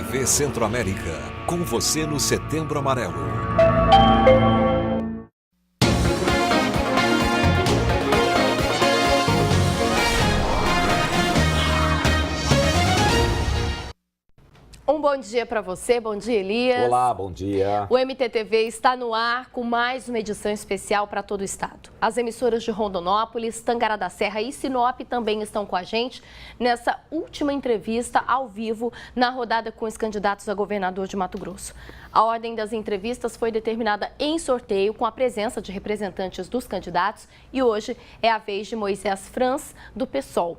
TV Centro-América, com você no Setembro Amarelo. Bom dia para você, bom dia Elias. Olá, bom dia. O MTTV está no ar com mais uma edição especial para todo o estado. As emissoras de Rondonópolis, Tangará da Serra e Sinop também estão com a gente nessa última entrevista ao vivo na rodada com os candidatos a governador de Mato Grosso. A ordem das entrevistas foi determinada em sorteio com a presença de representantes dos candidatos e hoje é a vez de Moisés Franz, do PSOL.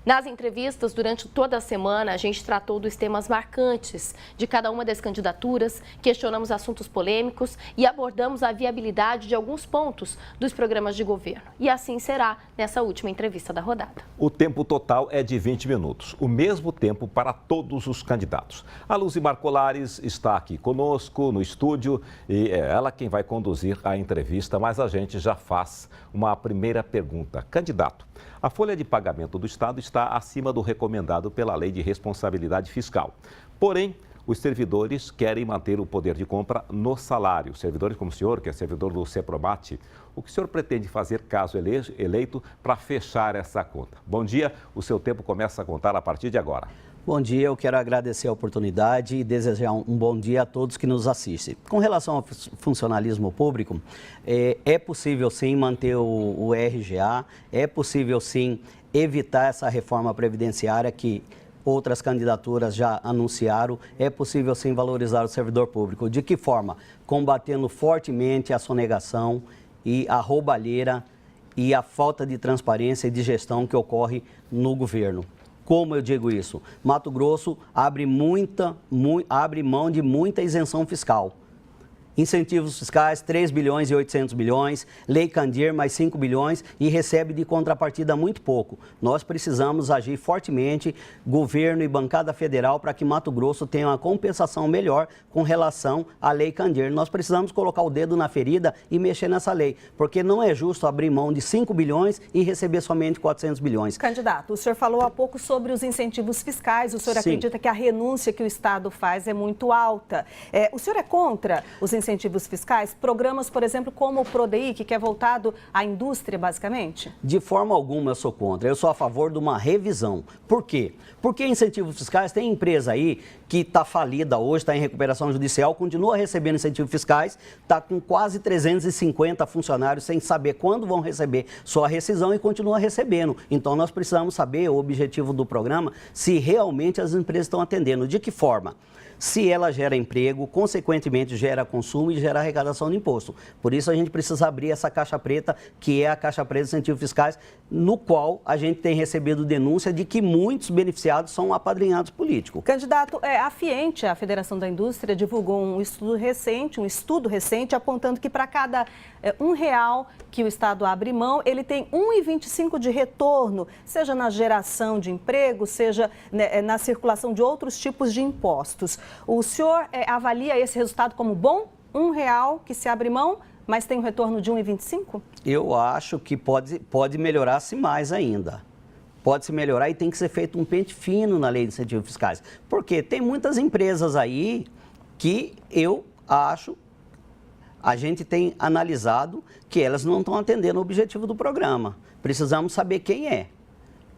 Nas entrevistas, durante toda a semana, a gente tratou dos temas marcantes de cada uma das candidaturas, questionamos assuntos polêmicos e abordamos a viabilidade de alguns pontos dos programas de governo. E assim será nessa última entrevista da rodada. O tempo total é de 20 minutos, o mesmo tempo para todos os candidatos. A Luzimar Colares está aqui conosco no estúdio e é ela quem vai conduzir a entrevista, mas a gente já faz uma primeira pergunta. Candidato, a folha de pagamento do Estado está acima do recomendado pela Lei de Responsabilidade Fiscal. Porém, os servidores querem manter o poder de compra no salário. Servidores como o senhor, que é servidor do CEPROMAT, o que o senhor pretende fazer, caso eleito, para fechar essa conta? Bom dia, o seu tempo começa a contar a partir de agora. Bom dia, eu quero agradecer a oportunidade e desejar um bom dia a todos que nos assistem. Com relação ao funcionalismo público, é possível sim manter o RGA, é possível sim evitar essa reforma previdenciária que outras candidaturas já anunciaram, é possível sim valorizar o servidor público. De que forma? Combatendo fortemente a sonegação e a roubalheira e a falta de transparência e de gestão que ocorre no governo. Como eu digo isso? Mato Grosso abre mão de muita isenção fiscal. Incentivos fiscais, 3 bilhões e 800 milhões, Lei Candir, mais 5 bilhões e recebe de contrapartida muito pouco. Nós precisamos agir fortemente, governo e bancada federal, para que Mato Grosso tenha uma compensação melhor com relação à Lei Candir. Nós precisamos colocar o dedo na ferida e mexer nessa lei, porque não é justo abrir mão de 5 bilhões e receber somente 400 bilhões. Candidato, o senhor falou há pouco sobre os incentivos fiscais, o senhor acredita que a renúncia que o Estado faz é muito alta. O senhor é contra os incentivos fiscais? Programas, por exemplo, como o PRODEI, que é voltado à indústria, basicamente? De forma alguma eu sou contra. Eu sou a favor de uma revisão. Por quê? Porque incentivos fiscais, tem empresa aí que está falida hoje, está em recuperação judicial, continua recebendo incentivos fiscais, está com quase 350 funcionários sem saber quando vão receber sua rescisão e continua recebendo. Então, nós precisamos saber o objetivo do programa, se realmente as empresas estão atendendo. De que forma? Se ela gera emprego, consequentemente gera consumo e gera arrecadação de imposto. Por isso a gente precisa abrir essa caixa preta, que é a caixa preta de incentivos fiscais, no qual a gente tem recebido denúncia de que muitos beneficiados são apadrinhados políticos. Candidato, a FIENTE, a Federação da Indústria, divulgou um estudo recente, apontando que para cada R$1 que o Estado abre mão, ele tem 1,25 de retorno, seja na geração de emprego, seja na circulação de outros tipos de impostos. O senhor avalia esse resultado como bom? R$1 que se abre mão, mas tem um retorno de 1,25? Eu acho que pode melhorar-se mais ainda. Pode se melhorar e tem que ser feito um pente fino na lei de incentivos fiscais. Porque tem muitas empresas aí que eu acho, a gente tem analisado que elas não estão atendendo o objetivo do programa. Precisamos saber quem é,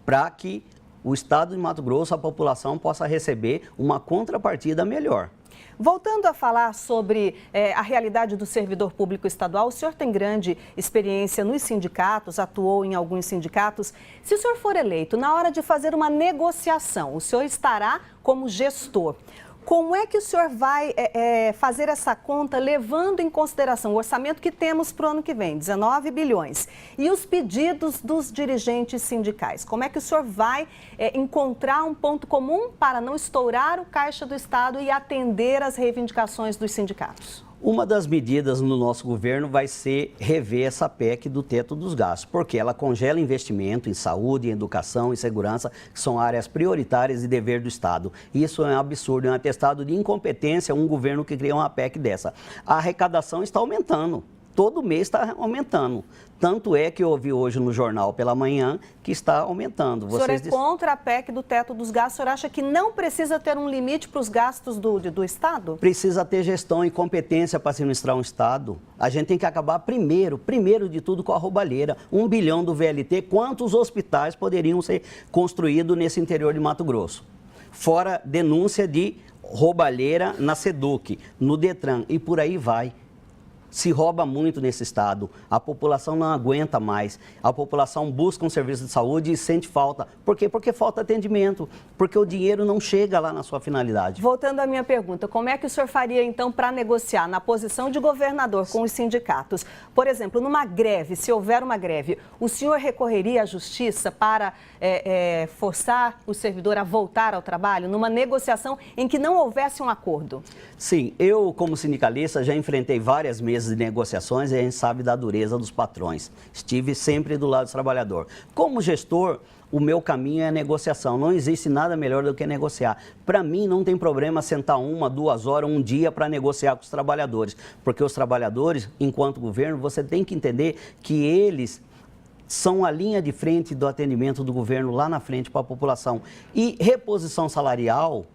para que o Estado de Mato Grosso, a população, possa receber uma contrapartida melhor. Voltando a falar sobre a realidade do servidor público estadual, o senhor tem grande experiência nos sindicatos, atuou em alguns sindicatos. Se o senhor for eleito, na hora de fazer uma negociação, o senhor estará como gestor. Como é que o senhor vai fazer essa conta levando em consideração o orçamento que temos para o ano que vem, 19 bilhões, e os pedidos dos dirigentes sindicais? Como é que o senhor vai encontrar um ponto comum para não estourar o caixa do Estado e atender às reivindicações dos sindicatos? Uma das medidas no nosso governo vai ser rever essa PEC do teto dos gastos, porque ela congela investimento em saúde, em educação e segurança, que são áreas prioritárias e dever do Estado. Isso é um absurdo, é um atestado de incompetência um governo que cria uma PEC dessa. A arrecadação está aumentando. todo mês está aumentando. Tanto é que eu ouvi hoje no jornal pela manhã que está aumentando. O senhor é contra a PEC do teto dos gastos? O senhor acha que não precisa ter um limite para os gastos do Estado? Precisa ter gestão e competência para administrar um Estado. A gente tem que acabar primeiro de tudo com a roubalheira. 1 bilhão do VLT, quantos hospitais poderiam ser construídos nesse interior de Mato Grosso? Fora denúncia de roubalheira na SEDUC, no DETRAN e por aí vai. Se rouba muito nesse estado, a população não aguenta mais, a população busca um serviço de saúde e sente falta. Por quê? Porque falta atendimento, porque o dinheiro não chega lá na sua finalidade. Voltando à minha pergunta, como é que o senhor faria então para negociar na posição de governador com os sindicatos? Por exemplo, numa greve, se houver uma greve, o senhor recorreria à justiça para forçar o servidor a voltar ao trabalho, numa negociação em que não houvesse um acordo? Sim, eu como sindicalista já enfrentei várias mesas de negociações e a gente sabe da dureza dos patrões. Estive sempre do lado do trabalhador. Como gestor, o meu caminho é a negociação. Não existe nada melhor do que negociar. Para mim, não tem problema sentar 1, 2 horas, um dia para negociar com os trabalhadores. Porque os trabalhadores, enquanto governo, você tem que entender que eles são a linha de frente do atendimento do governo lá na frente para a população. E reposição salarial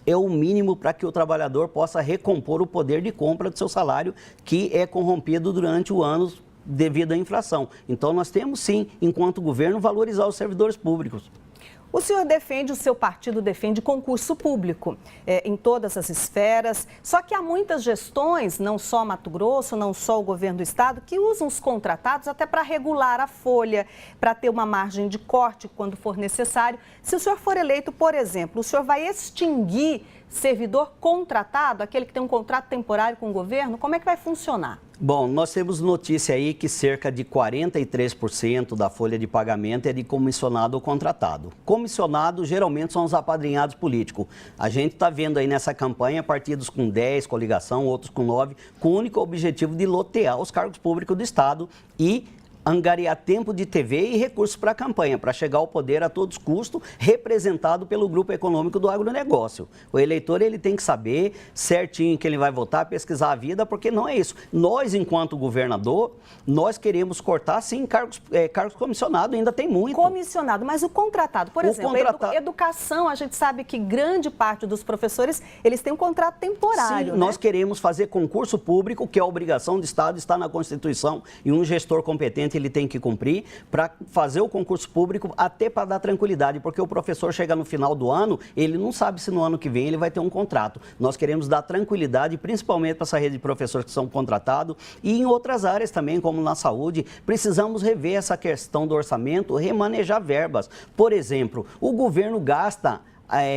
é o mínimo para que o trabalhador possa recompor o poder de compra do seu salário, que é corrompido durante o ano devido à inflação. Então, nós temos, sim, enquanto governo, valorizar os servidores públicos. O senhor defende, o seu partido defende concurso público em todas as esferas, só que há muitas gestões, não só Mato Grosso, não só o governo do estado, que usam os contratados até para regular a folha, para ter uma margem de corte quando for necessário. Se o senhor for eleito, por exemplo, o senhor vai extinguir servidor contratado, aquele que tem um contrato temporário com o governo? Como é que vai funcionar? Bom, nós temos notícia aí que cerca de 43% da folha de pagamento é de comissionado ou contratado. Comissionado geralmente são os apadrinhados políticos. A gente está vendo aí nessa campanha partidos com 10 coligação, outros com 9, com o único objetivo de lotear os cargos públicos do Estado e angariar tempo de TV e recursos para a campanha, para chegar ao poder a todos os custos, representado pelo grupo econômico do agronegócio. O eleitor ele tem que saber certinho que ele vai votar, pesquisar a vida, porque não é isso. Nós, enquanto governador, nós queremos cortar, sim, cargos comissionados, ainda tem muito. Comissionado, mas o contratado, por exemplo, educação, a gente sabe que grande parte dos professores, eles têm um contrato temporário, sim, nós queremos fazer concurso público, que é a obrigação do Estado, está na Constituição, e um gestor competente ele tem que cumprir para fazer o concurso público, até para dar tranquilidade, porque o professor chega no final do ano, ele não sabe se no ano que vem ele vai ter um contrato. Nós queremos dar tranquilidade, principalmente para essa rede de professores que são contratados e em outras áreas também, como na saúde, precisamos rever essa questão do orçamento, remanejar verbas. Por exemplo, o governo gasta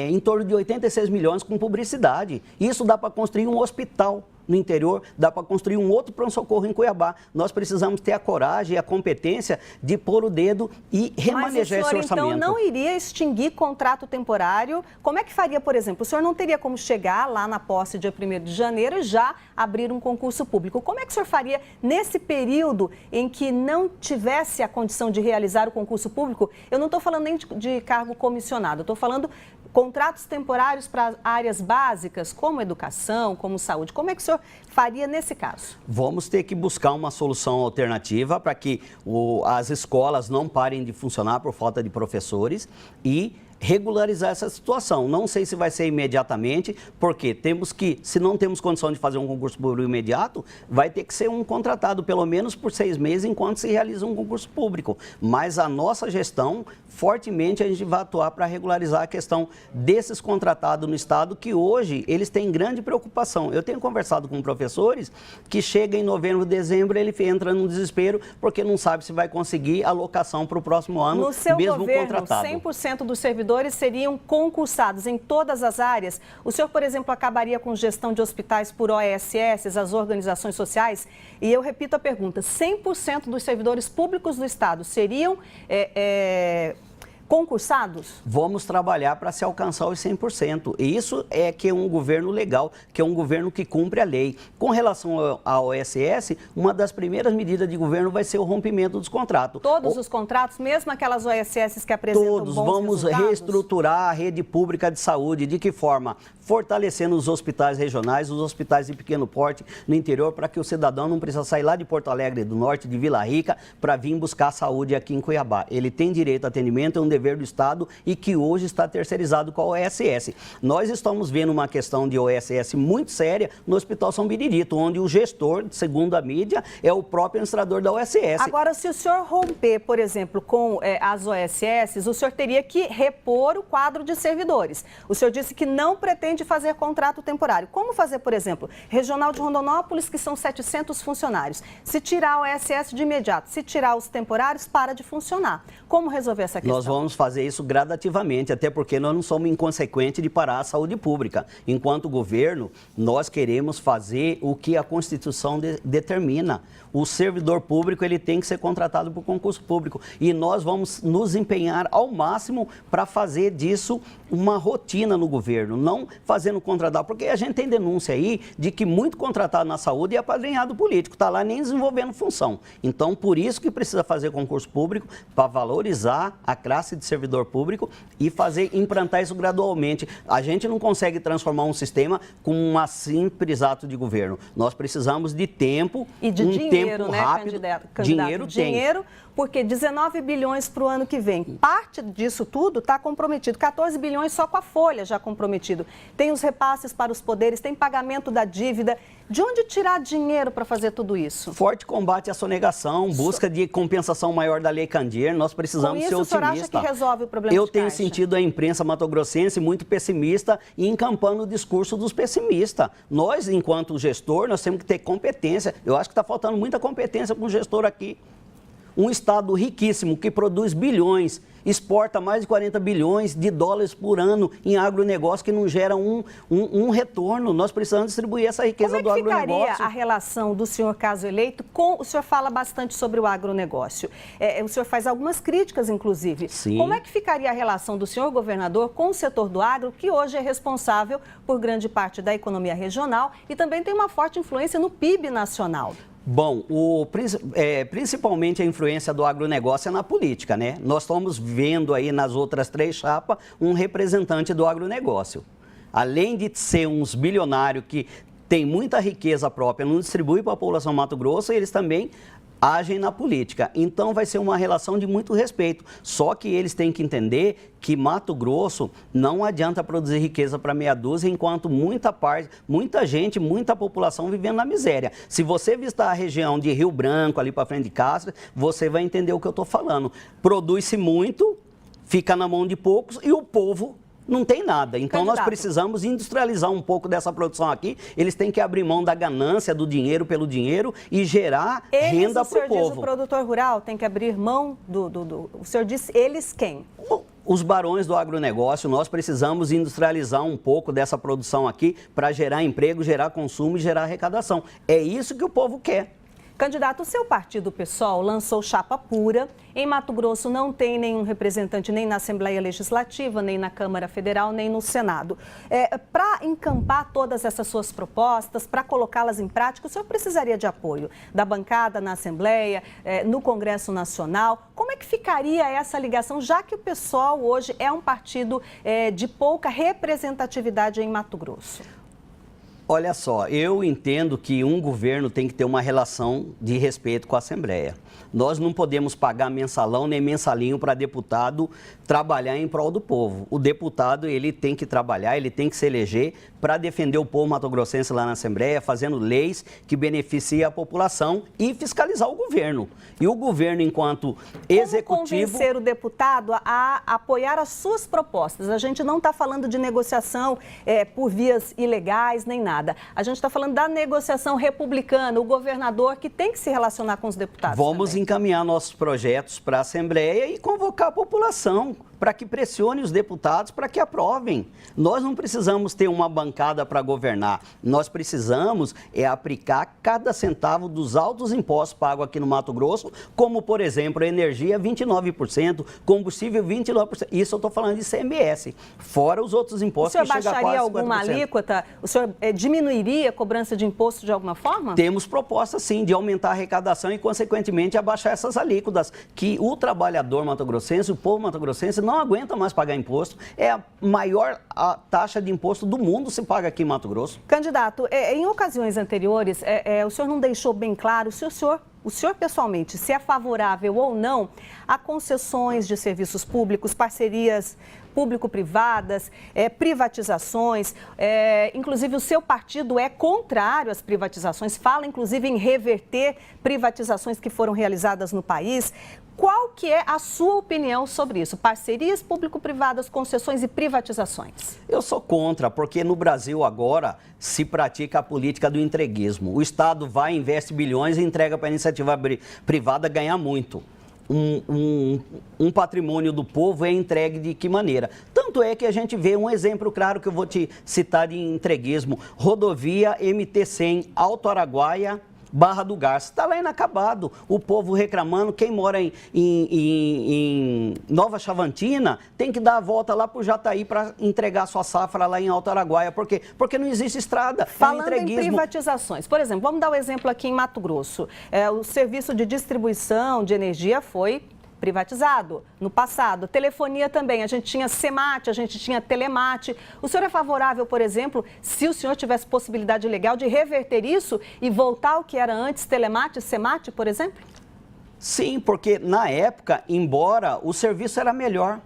em torno de 86 milhões com publicidade. Isso dá para construir um hospital no interior, dá para construir um outro pronto-socorro em Cuiabá. Nós precisamos ter a coragem e a competência de pôr o dedo e remanejar esse orçamento. Então, não iria extinguir contrato temporário? Como é que faria, por exemplo? O senhor não teria como chegar lá na posse dia 1º de janeiro e já abrir um concurso público. Como é que o senhor faria nesse período em que não tivesse a condição de realizar o concurso público? Eu não estou falando nem de cargo comissionado, eu estou falando contratos temporários para áreas básicas, como educação, como saúde. Como é que o senhor faria nesse caso? Vamos ter que buscar uma solução alternativa para que as escolas não parem de funcionar por falta de professores e regularizar essa situação. Não sei se vai ser imediatamente, porque temos que, se não temos condição de fazer um concurso público imediato, vai ter que ser um contratado pelo menos por 6 meses enquanto se realiza um concurso público. Mas a nossa gestão, fortemente a gente vai atuar para regularizar a questão desses contratados no Estado, que hoje eles têm grande preocupação. Eu tenho conversado com professores que chegam em novembro, dezembro, ele entra num desespero porque não sabe se vai conseguir alocação para o próximo ano, no seu mesmo governo, contratado. 100% dos servidores seriam concursados em todas as áreas. O senhor, por exemplo, acabaria com gestão de hospitais por OSS, as organizações sociais? E eu repito a pergunta, 100% dos servidores públicos do Estado seriam concursados? Vamos trabalhar para se alcançar os 100%. E isso é que é um governo legal, que é um governo que cumpre a lei. Com relação à OSS, uma das primeiras medidas de governo vai ser o rompimento dos contratos. Todos os contratos, mesmo aquelas OSS que apresentam todos, bons vamos resultados? reestruturar a rede pública de saúde. De que forma? fortalecendo os hospitais regionais, os hospitais de pequeno porte no interior, para que o cidadão não precisa sair lá de Porto Alegre do Norte, de Vila Rica, para vir buscar saúde aqui em Cuiabá. Ele tem direito a atendimento, é um dever do Estado e que hoje está terceirizado com a OSS. Nós estamos vendo uma questão de OSS muito séria no Hospital São Benedito, onde o gestor, segundo a mídia, é o próprio administrador da OSS. Agora, se o senhor romper, por exemplo, com as OSS, o senhor teria que repor o quadro de servidores. O senhor disse que não pretende fazer contrato temporário. Como fazer, por exemplo, Regional de Rondonópolis, que são 700 funcionários. Se tirar a OSS de imediato, se tirar os temporários, para de funcionar. Como resolver essa questão? Nós vamos fazer isso gradativamente, até porque nós não somos inconsequentes de parar a saúde pública. Enquanto governo, nós queremos fazer o que a Constituição determina. O servidor público, ele tem que ser contratado por concurso público. E nós vamos nos empenhar ao máximo para fazer disso uma rotina no governo, não fazendo contratado, porque a gente tem denúncia aí de que muito contratado na saúde é apadrinhado político, está lá nem desenvolvendo função. Então, por isso que precisa fazer concurso público, para valorizar a classe de servidor público e implantar isso gradualmente. A gente não consegue transformar um sistema com um simples ato de governo. Nós precisamos de tempo, e de dinheiro, tempo né, rápido. Candidato? Dinheiro, porque 19 bilhões para o ano que vem. Parte disso tudo está comprometido. 14 bilhões só com a folha já comprometido. Tem os repasses para os poderes, tem pagamento da dívida. De onde tirar dinheiro para fazer tudo isso? Forte combate à sonegação, busca de compensação maior da Lei Candir. Nós precisamos ser otimistas. O senhor acha que resolve o problema Eu de tenho caixa? sentido a imprensa matogrossense muito pessimista e encampando o discurso dos pessimistas. Nós, enquanto gestor, nós temos que ter competência. Eu acho que está faltando muita competência para um gestor aqui. Um estado riquíssimo que produz bilhões, exporta mais de 40 bilhões de dólares por ano em agronegócio que não gera um retorno. Nós precisamos distribuir essa riqueza do agronegócio. Como é que ficaria a relação do senhor, caso eleito, com... O senhor fala bastante sobre o agronegócio. O senhor faz algumas críticas, inclusive. Sim. Como é que ficaria a relação do senhor governador com o setor do agro, que hoje é responsável por grande parte da economia regional e também tem uma forte influência no PIB nacional? Bom, principalmente a influência do agronegócio é na política, né? Nós estamos vendo aí nas outras 3 chapas um representante do agronegócio. Além de ser uns bilionários que têm muita riqueza própria, não distribui para a população Mato Grosso, eles também agem na política. Então vai ser uma relação de muito respeito. Só que eles têm que entender que Mato Grosso não adianta produzir riqueza para meia dúzia, enquanto muita gente, muita população vivendo na miséria. Se você visitar a região de Rio Branco, ali para frente de Castro, você vai entender o que eu estou falando. Produz-se muito, fica na mão de poucos e o povo não tem nada. Então, nós precisamos industrializar um pouco dessa produção aqui. Eles têm que abrir mão da ganância, do dinheiro pelo dinheiro e gerar renda para o povo. O senhor diz o produtor rural tem que abrir mão O senhor disse eles quem? Os barões do agronegócio. Nós precisamos industrializar um pouco dessa produção aqui para gerar emprego, gerar consumo e gerar arrecadação. É isso que o povo quer. Candidato, o seu partido, o PSOL, lançou chapa pura. Em Mato Grosso não tem nenhum representante nem na Assembleia Legislativa, nem na Câmara Federal, nem no Senado. Para encampar todas essas suas propostas, para colocá-las em prática, o senhor precisaria de apoio da bancada na Assembleia, no Congresso Nacional. Como é que ficaria essa ligação, já que o PSOL hoje é um partido de pouca representatividade em Mato Grosso? Olha só, eu entendo que um governo tem que ter uma relação de respeito com a Assembleia. Nós não podemos pagar mensalão nem mensalinho para deputado trabalhar em prol do povo. O deputado, ele tem que trabalhar, ele tem que se eleger para defender o povo mato-grossense lá na Assembleia, fazendo leis que beneficiem a população e fiscalizar o governo. E o governo, enquanto executivo... Como convencer o deputado a apoiar as suas propostas? A gente não está falando de negociação por vias ilegais, nem nada. A gente está falando da negociação republicana, o governador que tem que se relacionar com os deputados. Vamos encaminhar nossos projetos para a Assembleia e convocar a população para que pressione os deputados para que aprovem. Nós não precisamos ter uma bancada para governar. Nós precisamos aplicar cada centavo dos altos impostos pagos aqui no Mato Grosso, como, por exemplo, a energia 29%, combustível 29%. Isso eu estou falando de ICMS, fora os outros impostos que chegam a quase 50%. O senhor baixaria alguma alíquota? O senhor diminuiria a cobrança de imposto de alguma forma? Temos proposta, sim, de aumentar a arrecadação e, consequentemente, abaixar essas alíquotas, que o trabalhador mato-grossense, o povo mato-grossense, não aguenta mais pagar imposto. É a maior taxa de imposto do mundo se paga aqui em Mato Grosso. Candidato, em ocasiões anteriores, o senhor não deixou bem claro se o senhor pessoalmente, se é favorável ou não a concessões de serviços públicos, parcerias público-privadas, privatizações. Inclusive, o seu partido é contrário às privatizações, fala inclusive em reverter privatizações que foram realizadas no país. Qual que é a sua opinião sobre isso? Parcerias público-privadas, concessões e privatizações? Eu sou contra, porque no Brasil agora se pratica a política do entreguismo. O Estado vai, investe bilhões e entrega para a iniciativa privada ganhar muito. Um patrimônio do povo é entregue de que maneira? Tanto é que a gente vê um exemplo claro que eu vou te citar de entreguismo. Rodovia MT-100, Alto Araguaia, Barra do Garça, está lá inacabado, o povo reclamando. Quem mora em Nova Chavantina tem que dar a volta lá para o Jataí para entregar sua safra lá em Alto Araguaia. Por quê? Porque não existe estrada. Falando em privatizações, por exemplo, vamos dar um exemplo aqui em Mato Grosso. O serviço de distribuição de energia foi privatizado no passado. Telefonia também, a gente tinha Semate, a gente tinha Telemate. O senhor é favorável, por exemplo, se o senhor tivesse possibilidade legal de reverter isso e voltar ao que era antes, Telemate, Semate, por exemplo? Sim, porque na época, embora o serviço era melhor.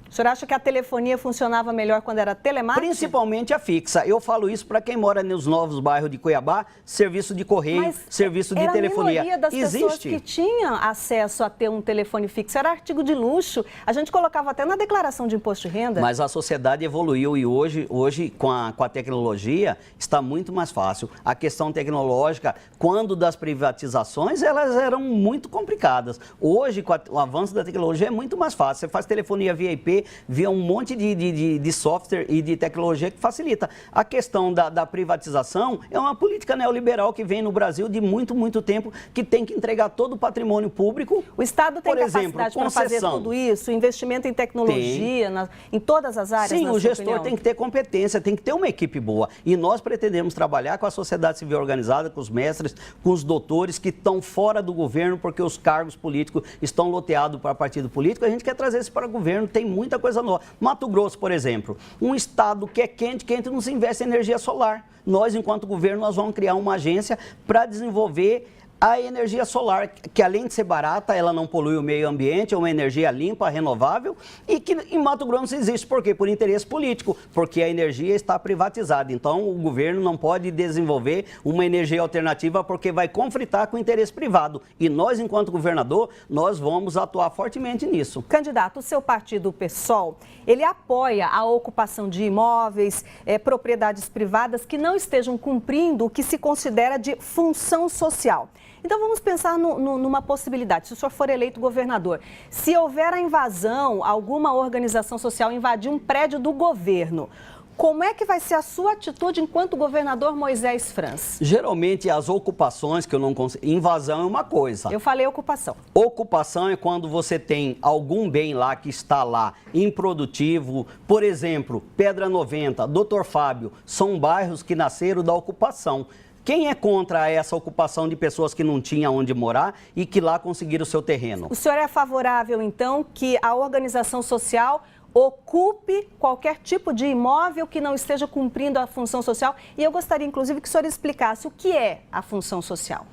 O senhor acha que a telefonia funcionava melhor quando era telemate? Principalmente a fixa. Eu falo isso para quem mora nos novos bairros de Cuiabá, serviço de correio, serviço de telefonia. A maioria das pessoas que tinham acesso a ter um telefone fixo era artigo de luxo. A gente colocava até na declaração de imposto de renda. Mas a sociedade evoluiu e hoje com a tecnologia, está muito mais fácil. A questão tecnológica, quando das privatizações, elas eram muito complicadas. Hoje, com o avanço da tecnologia, é muito mais fácil. Você faz telefonia via IP, via um monte de software e de tecnologia que facilita. A questão da privatização é uma política neoliberal que vem no Brasil de muito tempo, que tem que entregar todo o patrimônio público. O Estado tem capacidade para fazer tudo isso? Investimento em tecnologia, em todas as áreas? Sim, o gestor tem que ter competência, tem que ter uma equipe boa. E nós pretendemos trabalhar com a sociedade civil organizada, com os mestres, com os doutores que estão fora do governo, porque os cargos políticos estão loteados para partido político. A gente quer trazer isso para o governo, tem muita coisa nova. Mato Grosso, por exemplo, um estado que é quente não se investe em energia solar. Nós, enquanto governo, nós vamos criar uma agência para desenvolver a energia solar, que além de ser barata, ela não polui o meio ambiente, é uma energia limpa, renovável, e que em Mato Grosso existe. Por quê? Por interesse político, porque a energia está privatizada. Então, o governo não pode desenvolver uma energia alternativa porque vai conflitar com o interesse privado. E nós, enquanto governador, nós vamos atuar fortemente nisso. Candidato, o seu partido, o PSOL, ele apoia a ocupação de imóveis, propriedades privadas que não estejam cumprindo o que se considera de função social. Então, vamos pensar numa possibilidade. Se o senhor for eleito governador, se houver a invasão, alguma organização social invadir um prédio do governo, como é que vai ser a sua atitude enquanto governador Moisés Franz? Geralmente, as ocupações que eu não consigo... Invasão é uma coisa. Eu falei ocupação. Ocupação é quando você tem algum bem lá que está lá improdutivo. Por exemplo, Pedra 90, Doutor Fábio, são bairros que nasceram da ocupação. Quem é contra essa ocupação de pessoas que não tinham onde morar e que lá conseguiram o seu terreno? O senhor é favorável, então, que a organização social ocupe qualquer tipo de imóvel que não esteja cumprindo a função social? E eu gostaria, inclusive, que o senhor explicasse o que é a função social.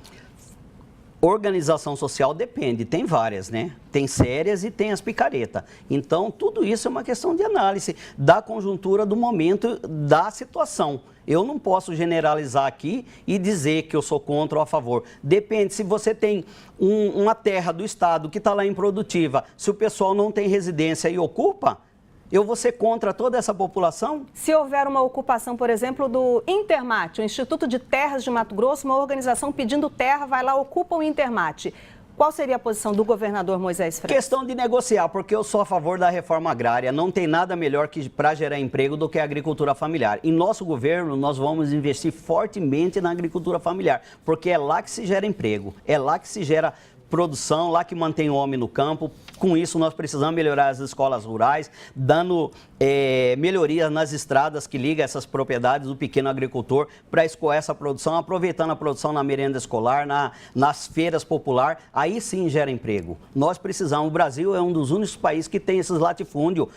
Organização social depende, tem várias, né? Tem sérias e tem as picaretas. Então, tudo isso é uma questão de análise da conjuntura do momento, da situação. Eu não posso generalizar aqui e dizer que eu sou contra ou a favor. Depende, se você tem uma terra do Estado que está lá improdutiva, se o pessoal não tem residência e ocupa, eu vou ser contra toda essa população? Se houver uma ocupação, por exemplo, do Intermate, o Instituto de Terras de Mato Grosso, uma organização pedindo terra, vai lá, ocupa o Intermate. Qual seria a posição do governador Moisés Franz? Questão de negociar, porque eu sou a favor da reforma agrária. Não tem nada melhor que para gerar emprego do que a agricultura familiar. Em nosso governo, nós vamos investir fortemente na agricultura familiar, porque é lá que se gera emprego, é lá que se gera produção, lá que mantém o homem no campo. Com isso, nós precisamos melhorar as escolas rurais, dando melhoria nas estradas que ligam essas propriedades do pequeno agricultor para escoar essa produção, aproveitando a produção na merenda escolar, nas feiras populares, aí sim gera emprego. Nós precisamos, o Brasil é um dos únicos países que tem esses latifúndios.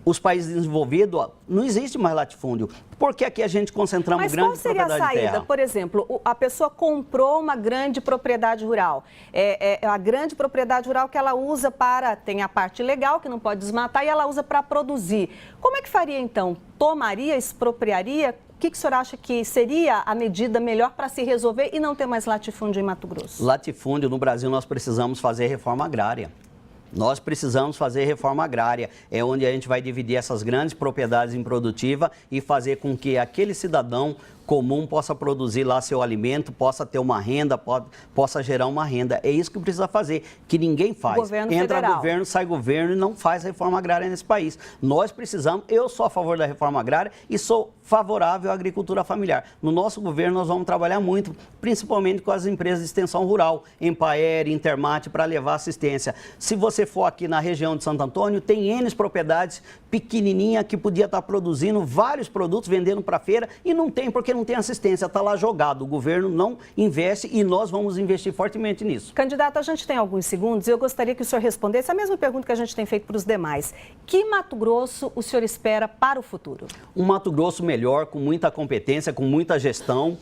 Os países desenvolvidos, não existe mais latifúndio. Por que aqui a gente concentramos grande propriedade de terra? Mas qual seria a saída? Por exemplo, a pessoa comprou uma grande propriedade rural. É a grande propriedade rural que ela usa tem a parte legal, que não pode desmatar, e ela usa para produzir. Como é que faria então? Tomaria, expropriaria? O que o senhor acha que seria a medida melhor para se resolver e não ter mais latifúndio em Mato Grosso? Latifúndio no Brasil, nós precisamos fazer reforma agrária. Nós precisamos fazer reforma agrária, é onde a gente vai dividir essas grandes propriedades improdutivas e fazer com que aquele cidadão comum possa produzir lá seu alimento, possa ter uma renda, possa gerar uma renda. É isso que precisa fazer, que ninguém faz. Entra governo, sai governo e não faz reforma agrária nesse país. Nós precisamos, eu sou a favor da reforma agrária e sou favorável à agricultura familiar. No nosso governo nós vamos trabalhar muito, principalmente com as empresas de extensão rural, Empaer, Intermate, para levar assistência. Se você for aqui na região de Santo Antônio, tem N propriedades pequenininha que podia estar produzindo vários produtos, vendendo para feira e não tem, porque não tem assistência, está lá jogado. O governo não investe e nós vamos investir fortemente nisso. Candidato, a gente tem alguns segundos e eu gostaria que o senhor respondesse a mesma pergunta que a gente tem feito para os demais. Que Mato Grosso o senhor espera para o futuro? Um Mato Grosso melhor, com muita competência, com muita gestão.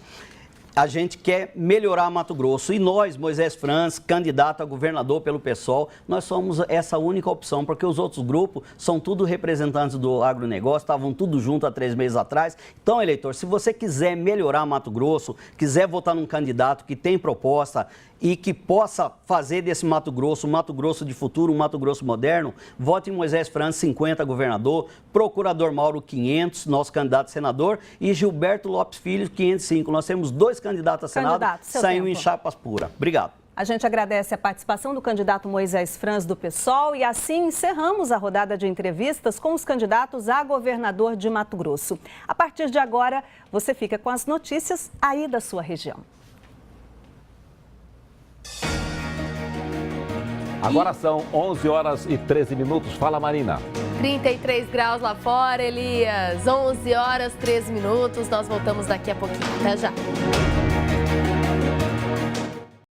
A gente quer melhorar Mato Grosso e nós, Moisés Franz, candidato a governador pelo PSOL, nós somos essa única opção, porque os outros grupos são tudo representantes do agronegócio, estavam tudo junto há 3 meses atrás. Então, eleitor, se você quiser melhorar Mato Grosso, quiser votar num candidato que tem proposta e que possa fazer desse Mato Grosso um Mato Grosso de futuro, um Mato Grosso moderno, vote em Moisés Franz, 50, governador, Procurador Mauro, 500, nosso candidato a senador, e Gilberto Lopes Filho, 505. Nós temos 2 candidatos a senado, saiu em chapas puras. Obrigado. A gente agradece a participação do candidato Moisés Franz do PSOL e assim encerramos a rodada de entrevistas com os candidatos a governador de Mato Grosso. A partir de agora, você fica com as notícias aí da sua região. Agora são 11 horas e 13 minutos. Fala, Marina. 33 graus lá fora, Elias. 11 horas, 13 minutos. Nós voltamos daqui a pouquinho. Até já.